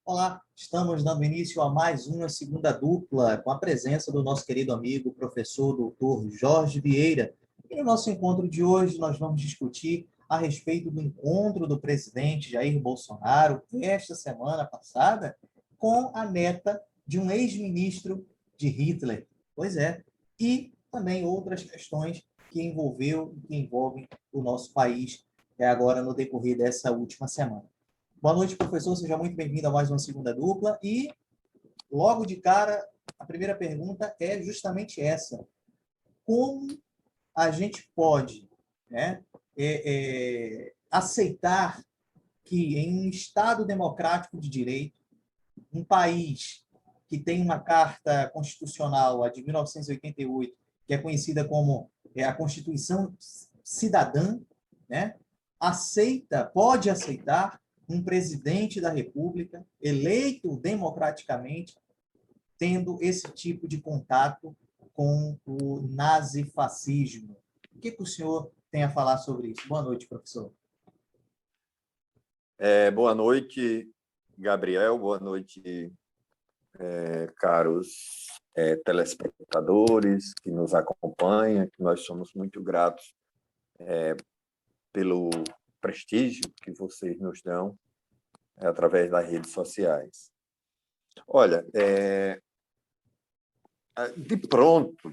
Olá, estamos dando início a mais uma segunda dupla, com a presença do nosso querido amigo, professor doutor Jorge Vieira. E no nosso encontro de hoje, nós vamos discutir a respeito do encontro do presidente Jair Bolsonaro, esta semana passada, com a neta de um ex-ministro de Hitler. Pois é, e também outras questões que envolvem o nosso país agora no decorrer dessa última semana. Boa noite, professor. Seja muito bem-vindo a mais uma segunda dupla. E, logo de cara, a primeira pergunta é justamente essa. Como a gente pode, né, aceitar que, em um Estado democrático de direito, um país que tem uma Carta Constitucional, a de 1988, que é conhecida como a Constituição Cidadã, né, pode aceitar um presidente da República eleito democraticamente tendo esse tipo de contato com o nazifascismo. O que o senhor tem a falar sobre isso? Boa noite, professor. Boa noite, Gabriel. Boa noite, caros telespectadores que nos acompanham, que nós somos muito gratos pelo prestígio que vocês nos dão através das redes sociais. Olha, de pronto,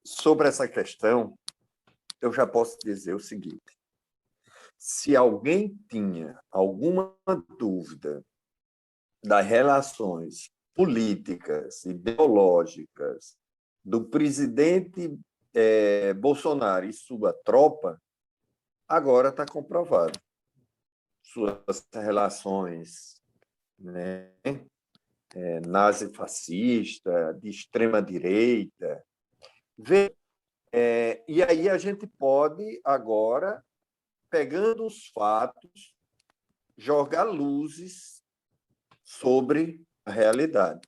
sobre essa questão, eu já posso dizer o seguinte: se alguém tinha alguma dúvida das relações políticas, ideológicas do presidente Bolsonaro e sua tropa, agora está comprovado. Suas relações, né, nazifascista, de extrema-direita. E aí a gente pode, agora, pegando os fatos, jogar luzes sobre a realidade.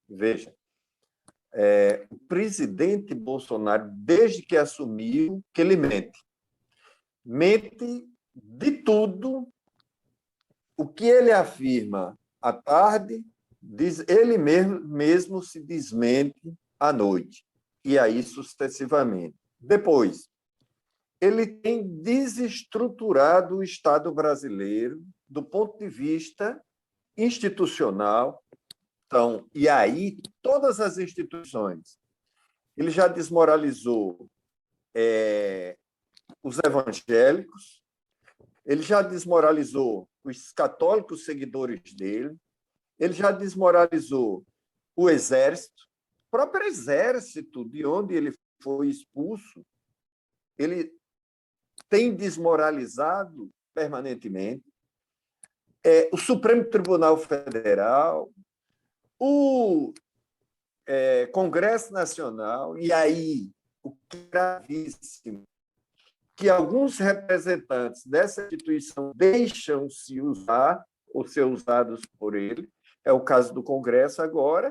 Veja, o presidente Bolsonaro, desde que assumiu, que ele mente. Mente de tudo. O que ele afirma à tarde, ele mesmo se desmente à noite. E aí sucessivamente. Depois, ele tem desestruturado o Estado brasileiro do ponto de vista institucional. Então, e aí, todas as instituições. Ele já desmoralizou os evangélicos, ele já desmoralizou os católicos seguidores dele, ele já desmoralizou o Exército, o próprio Exército, de onde ele foi expulso, ele tem desmoralizado permanentemente. O Supremo Tribunal Federal, o Congresso Nacional, e aí o gravíssimo, que alguns representantes dessa instituição deixam-se usar ou ser usados por ele. É o caso do Congresso agora,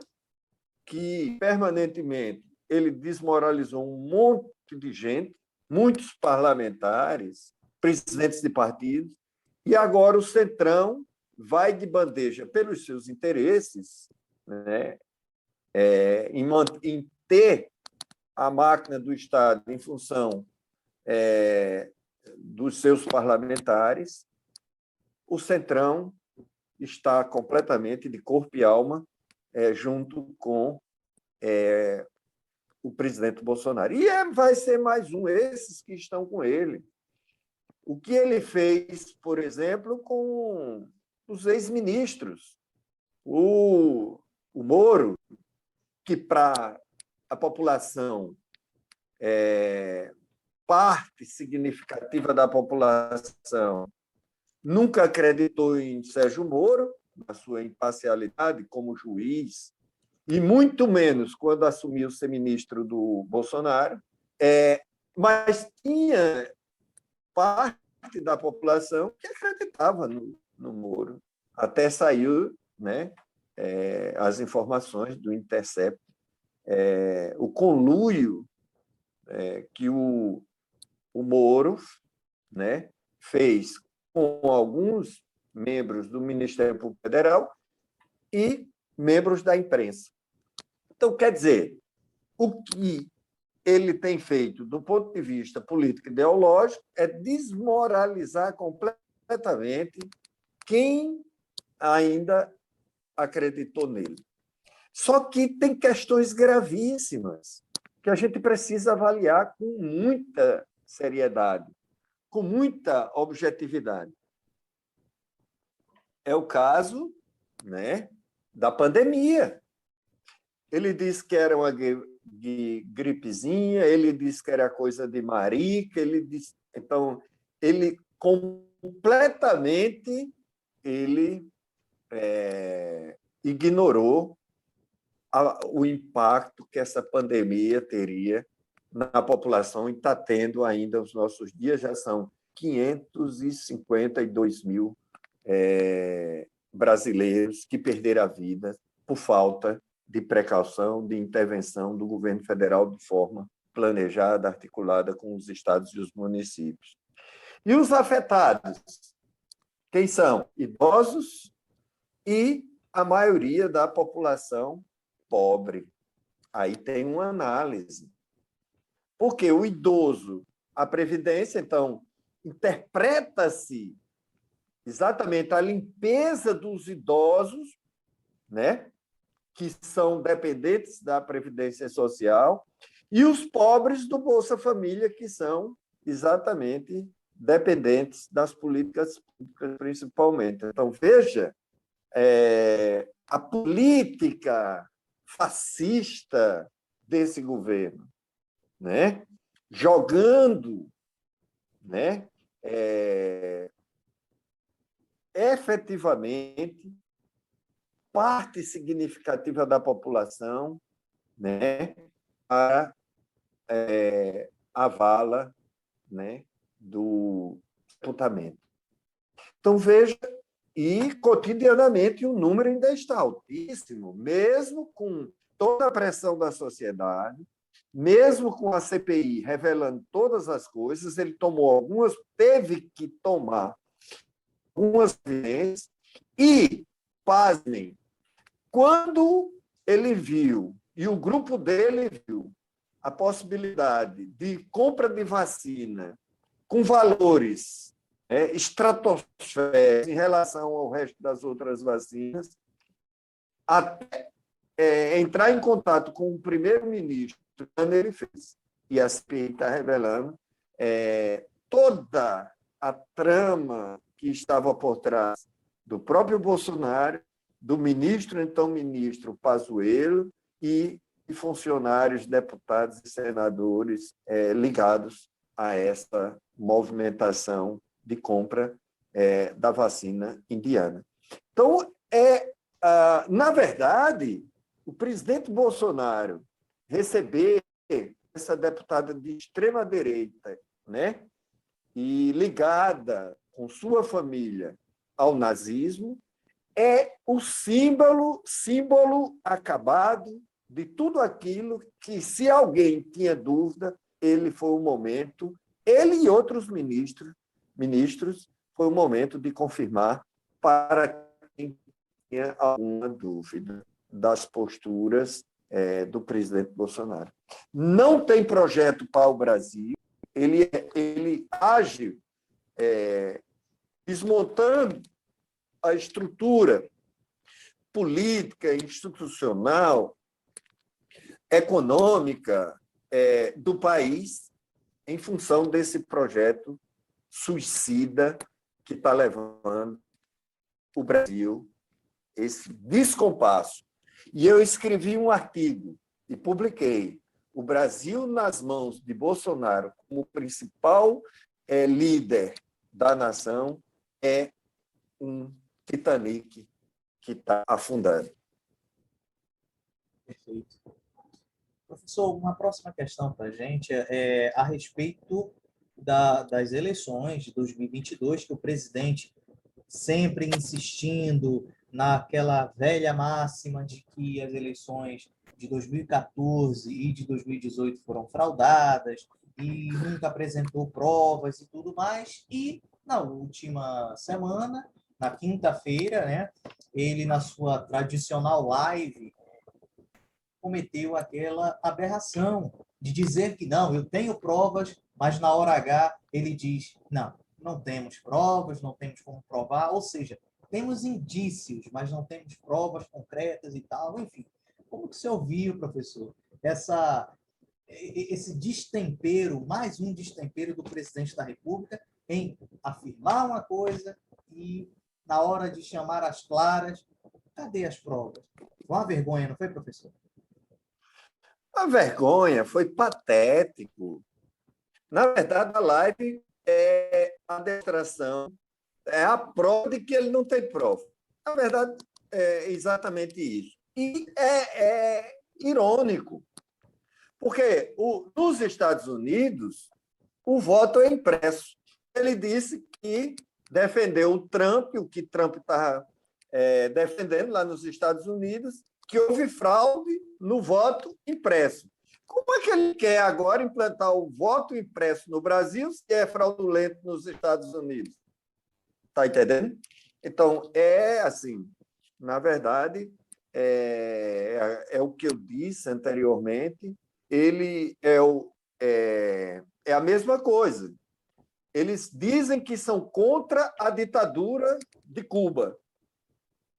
que permanentemente ele desmoralizou um monte de gente, muitos parlamentares, presidentes de partidos, e agora o Centrão vai de bandeja pelos seus interesses, né, em ter a máquina do Estado em função dos seus parlamentares. O Centrão está completamente de corpo e alma junto com o presidente Bolsonaro. E vai ser mais um, esses que estão com ele. O que ele fez, por exemplo, com os ex-ministros. O Moro, que para a população, parte significativa da população, nunca acreditou em Sérgio Moro, na sua imparcialidade como juiz, e muito menos quando assumiu ser ministro do Bolsonaro, mas tinha parte da população que acreditava no Moro. Até saiu, né, as informações do Intercept, o conluio que o Moro, né, fez com alguns membros do Ministério Público Federal e membros da imprensa. Então, quer dizer, o que ele tem feito, do ponto de vista político e ideológico, é desmoralizar completamente quem ainda acreditou nele. Só que tem questões gravíssimas que a gente precisa avaliar com muita seriedade, com muita objetividade. É o caso, né, da pandemia. Ele disse que era uma gripezinha, ele disse que era coisa de marica, então, ele completamente ignorou o impacto que essa pandemia teria na população, e está tendo ainda os nossos dias, já são 552 mil brasileiros que perderam a vida por falta de precaução, de intervenção do governo federal de forma planejada, articulada com os estados e os municípios. E os afetados? Quem são? Idosos e a maioria da população pobre. Aí tem uma análise. Porque o idoso, a Previdência, então, interpreta-se exatamente a limpeza dos idosos, né, que são dependentes da Previdência Social, e os pobres do Bolsa Família, que são exatamente dependentes das políticas públicas, principalmente. Então, veja, a política fascista desse governo, né, jogando, né, efetivamente parte significativa da população, né, para a vala, né, do sepultamento. Então, veja, e cotidianamente o número ainda está altíssimo, mesmo com toda a pressão da sociedade, mesmo com a CPI revelando todas as coisas, ele teve que tomar algumas vezes, e, pasmem, quando ele viu, e o grupo dele viu, a possibilidade de compra de vacina com valores estratosféricos em relação ao resto das outras vacinas, até entrar em contato com o primeiro-ministro, quando ele fez. E a CPI está revelando toda a trama que estava por trás do próprio Bolsonaro, do então ministro Pazuello, e funcionários, deputados e senadores ligados a essa movimentação de compra da vacina indiana. Então, na verdade, o presidente Bolsonaro receber essa deputada de extrema-direita, né, e ligada com sua família ao nazismo, é o símbolo acabado de tudo aquilo que, se alguém tinha dúvida, ele e outros ministros, foi o momento de confirmar para quem tinha alguma dúvida das posturas do presidente Bolsonaro. Não tem projeto para o Brasil, ele age desmontando a estrutura política, institucional, econômica do país em função desse projeto suicida que está levando o Brasil esse descompasso. E eu escrevi um artigo e publiquei: o Brasil nas mãos de Bolsonaro como principal líder da nação é um Titanic que está afundando. Perfeito. Professor, uma próxima questão para a gente é a respeito das eleições de 2022, que o presidente sempre insistindo naquela velha máxima de que as eleições de 2014 e de 2018 foram fraudadas e nunca apresentou provas e tudo mais. E, na última semana, na quinta-feira, né, ele, na sua tradicional live, cometeu aquela aberração de dizer que não, eu tenho provas, mas na hora H ele diz, não, não temos provas, não temos como provar, ou seja, temos indícios, mas não temos provas concretas e tal, enfim. Como que você ouviu, professor, esse destempero, mais um destempero do presidente da República em afirmar uma coisa e, na hora de chamar as claras, cadê as provas? Foi uma vergonha, não foi, professor? A vergonha foi patético. Na verdade, a live é a demonstração, é a prova de que ele não tem prova. Na verdade, é exatamente isso. E é irônico, porque nos Estados Unidos, o voto é impresso. Ele disse que defendeu o Trump, o que Trump está defendendo lá nos Estados Unidos, que houve fraude no voto impresso. Como é que ele quer agora implantar o voto impresso no Brasil se é fraudulento nos Estados Unidos? Está entendendo? Então, é assim, na verdade, é o que eu disse anteriormente, ele é a mesma coisa. Eles dizem que são contra a ditadura de Cuba,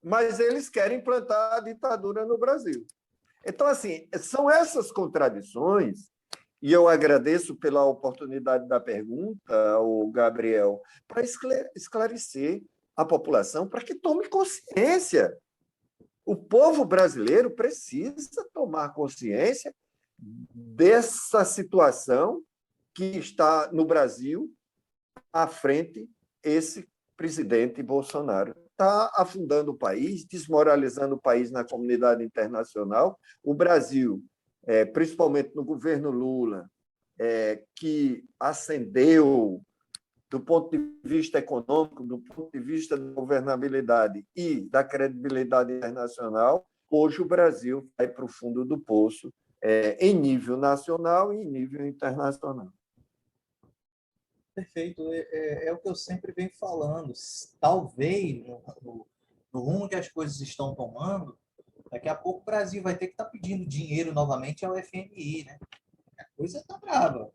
mas eles querem implantar a ditadura no Brasil. Então, assim, são essas contradições, e eu agradeço pela oportunidade da pergunta, ao Gabriel, para esclarecer a população para que tome consciência. O povo brasileiro precisa tomar consciência dessa situação que está no Brasil à frente esse presidente Bolsonaro. Está afundando o país, desmoralizando o país na comunidade internacional. O Brasil, principalmente no governo Lula, que ascendeu do ponto de vista econômico, do ponto de vista da governabilidade e da credibilidade internacional, hoje o Brasil vai para o fundo do poço em nível nacional e em nível internacional. Perfeito. É o que eu sempre venho falando. Talvez, no rumo que as coisas estão tomando, daqui a pouco o Brasil vai ter que estar pedindo dinheiro novamente ao FMI, né? A coisa está brava.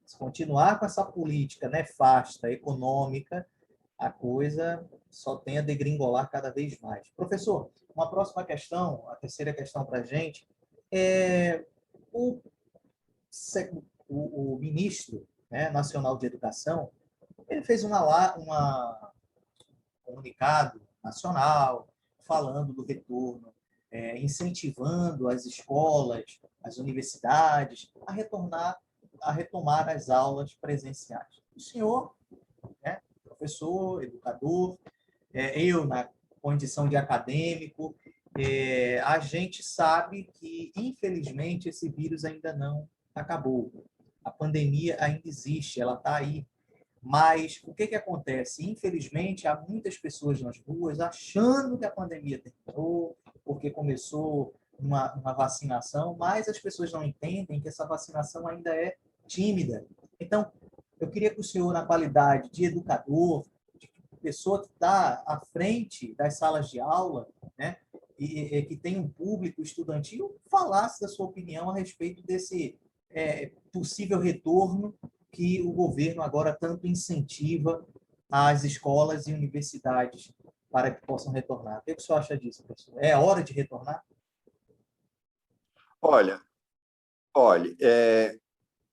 Se continuar com essa política nefasta, econômica, a coisa só tem a degringolar cada vez mais. Professor, uma próxima questão, a terceira questão para a gente, é o, o ministro, né, nacional de educação, ele fez comunicado nacional falando do retorno, incentivando as escolas, as universidades a retomar as aulas presenciais. O senhor, né, professor, educador, eu na condição de acadêmico, a gente sabe que, infelizmente, esse vírus ainda não acabou. A pandemia ainda existe, ela está aí. Mas o que acontece? Infelizmente, há muitas pessoas nas ruas achando que a pandemia terminou, porque começou uma vacinação, mas as pessoas não entendem que essa vacinação ainda é tímida. Então, eu queria que o senhor, na qualidade de educador, de pessoa que está à frente das salas de aula, né, e que tem um público estudantil, falasse da sua opinião a respeito desse possível retorno que o governo agora tanto incentiva as escolas e universidades para que possam retornar. O que o senhor acha disso, professor? É hora de retornar? Olha,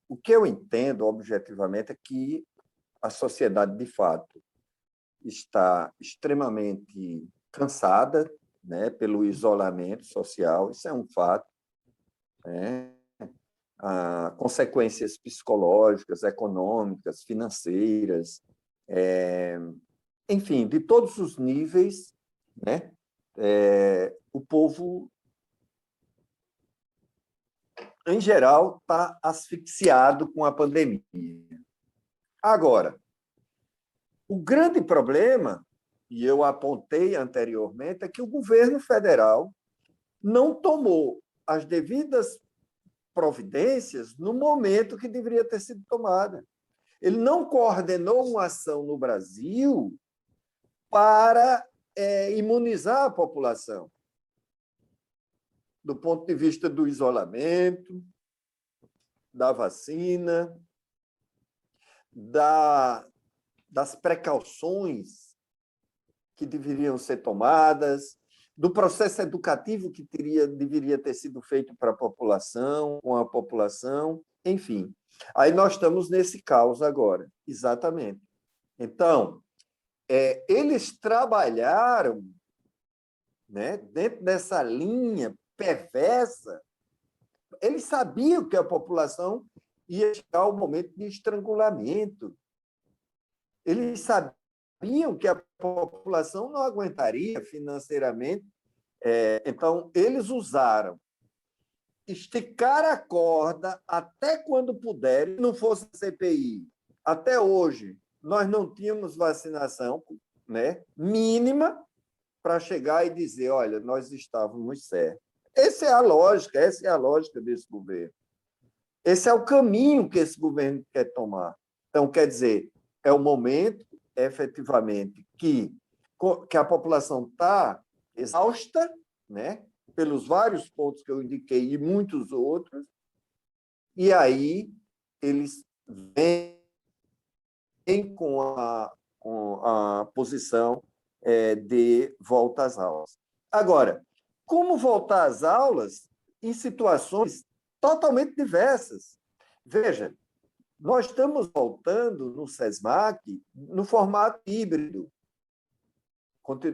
o que eu entendo objetivamente é que a sociedade, de fato, está extremamente cansada, né, pelo isolamento social, isso é um fato, né? Consequências psicológicas, econômicas, financeiras, enfim, de todos os níveis, né? O povo, em geral, está asfixiado com a pandemia. Agora, o grande problema, e eu apontei anteriormente, é que o governo federal não tomou as devidas providências no momento que deveria ter sido tomada. Ele não coordenou uma ação no Brasil para imunizar a população, do ponto de vista do isolamento, da vacina, das precauções que deveriam ser tomadas, do processo educativo que deveria ter sido feito para a população, com a população, enfim. Aí nós estamos nesse caos agora, exatamente. Então, eles trabalharam, né, dentro dessa linha perversa. Eles sabiam que a população ia chegar ao momento de estrangulamento. Eles sabiam que a população não aguentaria financeiramente. Então, eles usaram esticar a corda até quando puderem, não fosse CPI. Até hoje, nós não tínhamos vacinação, né, mínima para chegar e dizer, olha, nós estávamos certos. Essa é a lógica desse governo. Esse é o caminho que esse governo quer tomar. Então, quer dizer, é o momento, efetivamente, que a população está exausta, né, pelos vários pontos que eu indiquei e muitos outros, e aí eles vêm com a posição de volta às aulas. Agora, como voltar às aulas em situações totalmente diversas? Veja, nós estamos voltando no SESMAC no formato híbrido.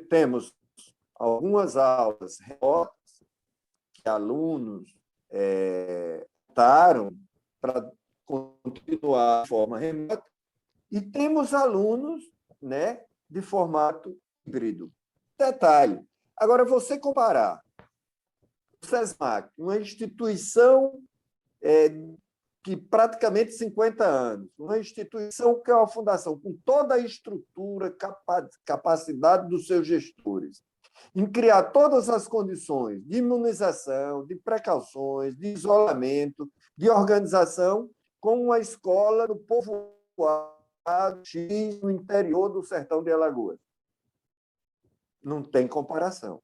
Temos algumas aulas remotas que alunos optaram para continuar de forma remota, e temos alunos, né, de formato híbrido. Detalhe, agora você comparar o SESMAC, uma instituição que praticamente 50 anos, uma instituição que é uma fundação com toda a estrutura, capacidade dos seus gestores, em criar todas as condições de imunização, de precauções, de isolamento, de organização, com uma escola do povoado X no interior do sertão de Alagoas. Não tem comparação.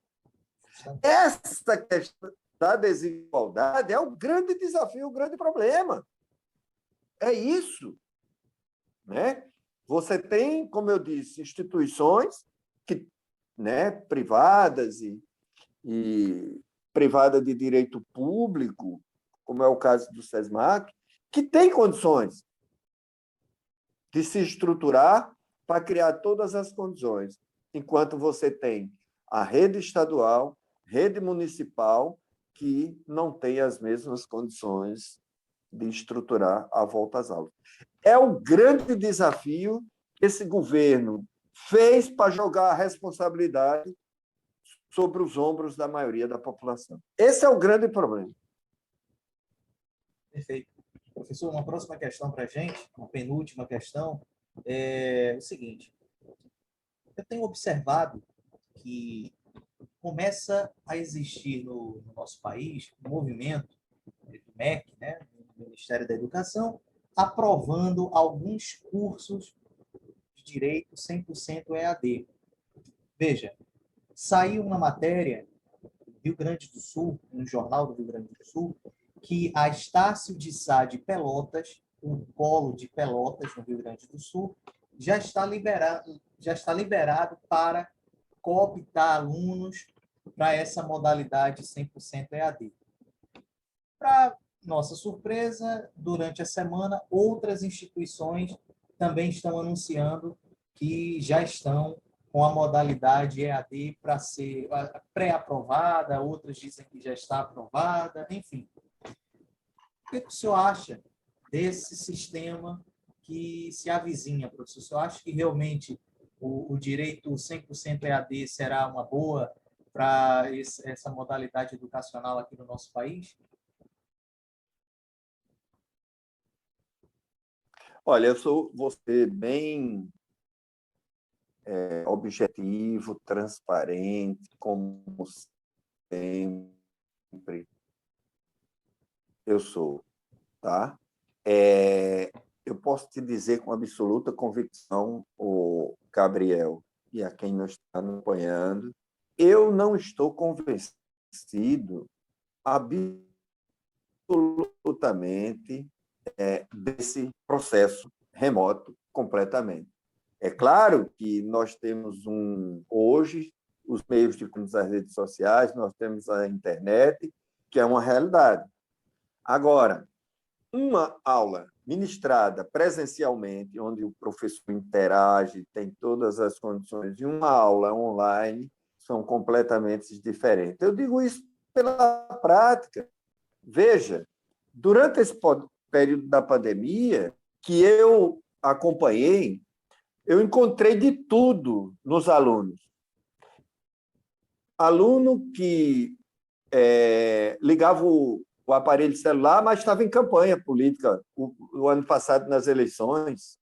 Essa questão da desigualdade é o grande desafio, o grande problema. É isso, né? Você tem, como eu disse, instituições que, né, privadas e privada de direito público, como é o caso do SESMAC, que têm condições de se estruturar para criar todas as condições, enquanto você tem a rede estadual, rede municipal, que não tem as mesmas condições de estruturar a volta às aulas. É o grande desafio que esse governo fez para jogar a responsabilidade sobre os ombros da maioria da população. Esse é o grande problema. Perfeito. Professor, uma próxima questão para a gente, uma penúltima questão, é o seguinte. Eu tenho observado que começa a existir no nosso país um movimento do MEC, né, do Ministério da Educação, aprovando alguns cursos de direito 100% EAD. Veja, saiu uma matéria no Rio Grande do Sul, no jornal do Rio Grande do Sul, que a Estácio de Sá de Pelotas, o polo de Pelotas, no Rio Grande do Sul, já está liberado para cooptar alunos para essa modalidade 100% EAD. Para nossa surpresa, durante a semana, outras instituições também estão anunciando que já estão com a modalidade EAD para ser pré-aprovada, outras dizem que já está aprovada, enfim. O que o senhor acha desse sistema que se avizinha, professor? O senhor acha que realmente o direito 100% EAD será uma boa para essa modalidade educacional aqui no nosso país? Olha, vou ser bem objetivo, transparente, como sempre eu sou, tá? Eu posso te dizer com absoluta convicção, o Gabriel e a quem nos está acompanhando, eu não estou convencido absolutamente desse processo remoto completamente. É claro que nós temos hoje os meios de comunicação, as redes sociais, nós temos a internet, que é uma realidade. Agora, uma aula ministrada presencialmente, onde o professor interage, tem todas as condições, e uma aula online são completamente diferentes. Eu digo isso pela prática. Veja, durante esse período da pandemia, que eu acompanhei, eu encontrei de tudo nos alunos. Aluno que ligava o aparelho celular, mas estava em campanha política o ano passado nas eleições.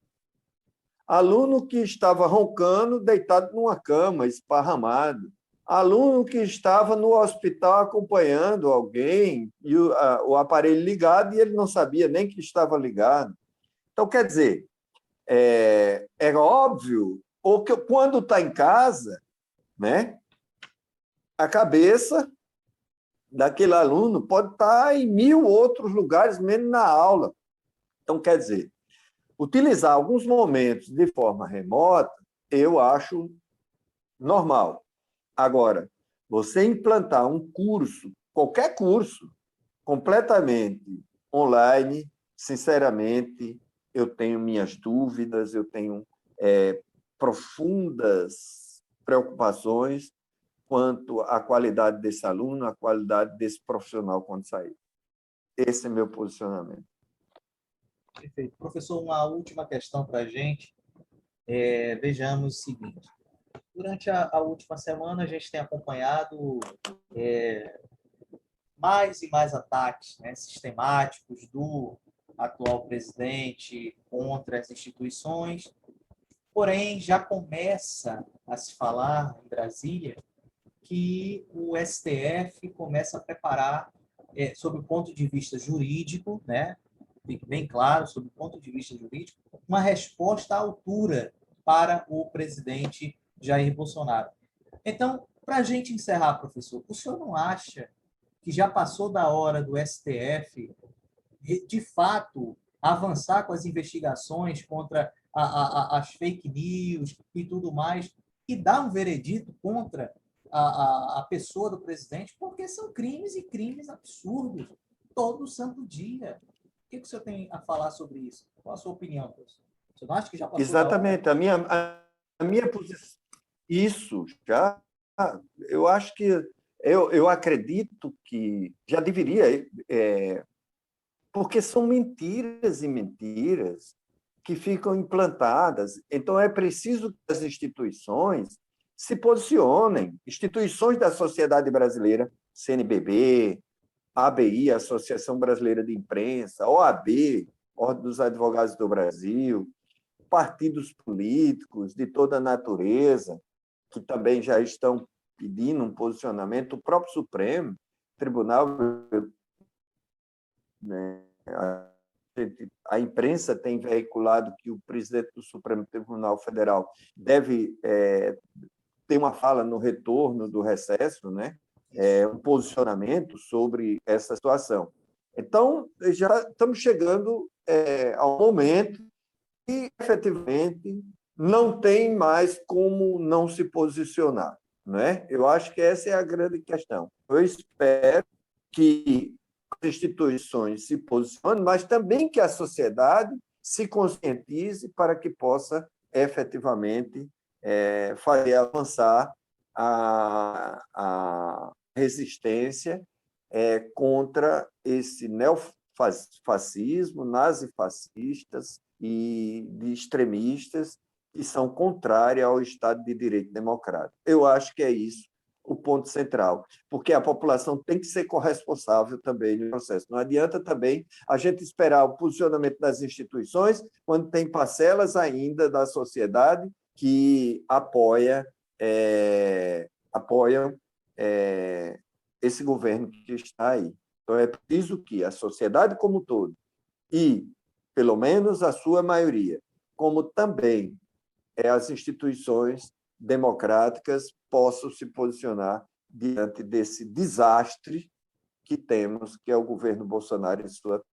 Aluno que estava roncando, deitado numa cama, esparramado. Aluno que estava no hospital acompanhando alguém e o aparelho ligado e ele não sabia nem que estava ligado. Então, quer dizer, é óbvio, ou que quando está em casa, né, a cabeça daquele aluno pode estar em 1000 outros lugares, menos na aula. Então, quer dizer, utilizar alguns momentos de forma remota, eu acho normal. Agora, você implantar um curso, qualquer curso, completamente online, sinceramente, eu tenho minhas dúvidas, eu tenho profundas preocupações quanto à qualidade desse aluno, à qualidade desse profissional quando sair. Esse é meu posicionamento. Perfeito. Professor, uma última questão para a gente. Vejamos o seguinte. Durante a última semana, a gente tem acompanhado mais e mais ataques, né, sistemáticos do atual presidente contra as instituições. Porém, já começa a se falar em Brasília que o STF começa a preparar, sob o ponto de vista jurídico, né, fique bem claro, sob o ponto de vista jurídico, uma resposta à altura para o presidente Jair Bolsonaro. Então, para a gente encerrar, professor, o senhor não acha que já passou da hora do STF, de fato, avançar com as investigações contra as fake news e tudo mais, e dar um veredito contra a pessoa do presidente, porque são crimes e crimes absurdos, todo santo dia. O que o senhor tem a falar sobre isso? Qual a sua opinião, professor? Você não acha que já passou da hora? Exatamente. A minha posição. Isso, já. Eu acho que. Eu acredito que já deveria. Porque são mentiras e mentiras que ficam implantadas. Então, é preciso que as instituições se posicionem. Instituições da sociedade brasileira, CNBB, ABI, Associação Brasileira de Imprensa, OAB, Ordem dos Advogados do Brasil, partidos políticos de toda natureza, que também já estão pedindo um posicionamento, o próprio Supremo Tribunal, né, a imprensa tem veiculado que o presidente do Supremo Tribunal Federal deve ter uma fala no retorno do recesso, né? Um posicionamento sobre essa situação. Então, já estamos chegando ao momento que, efetivamente, não tem mais como não se posicionar. Né? Eu acho que essa é a grande questão. Eu espero que as instituições se posicionem, mas também que a sociedade se conscientize para que possa, efetivamente, fazer avançar a resistência contra esse neofascismo, nazifascistas e de extremistas que são contrários ao Estado de Direito Democrático. Eu acho que é isso o ponto central, porque a população tem que ser corresponsável também no processo. Não adianta também a gente esperar o posicionamento das instituições quando tem parcelas ainda da sociedade que apoiam esse governo que está aí. Então, é preciso que a sociedade como um todo, e pelo menos a sua maioria, como também as instituições democráticas possam se posicionar diante desse desastre que temos, que é o governo Bolsonaro em sua.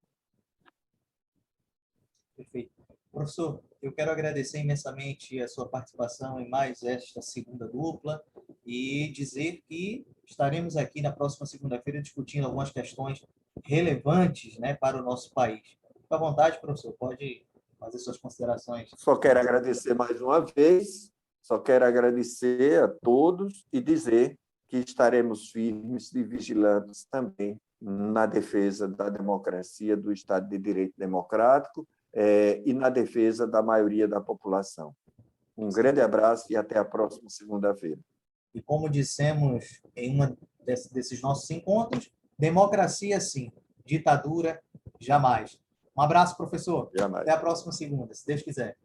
Perfeito. Professor, eu quero agradecer imensamente a sua participação em mais esta segunda dupla e dizer que estaremos aqui na próxima segunda-feira discutindo algumas questões relevantes, né, para o nosso país. Fique à vontade, professor, pode fazer suas considerações. Só quero agradecer mais uma vez, só quero agradecer a todos e dizer que estaremos firmes e vigilantes também na defesa da democracia, do Estado de Direito democrático e na defesa da maioria da população. Um grande abraço e até a próxima segunda-feira. E como dissemos em uma desses nossos encontros, democracia sim, ditadura jamais. Um abraço, professor. Jamais. Até a próxima segunda, se Deus quiser.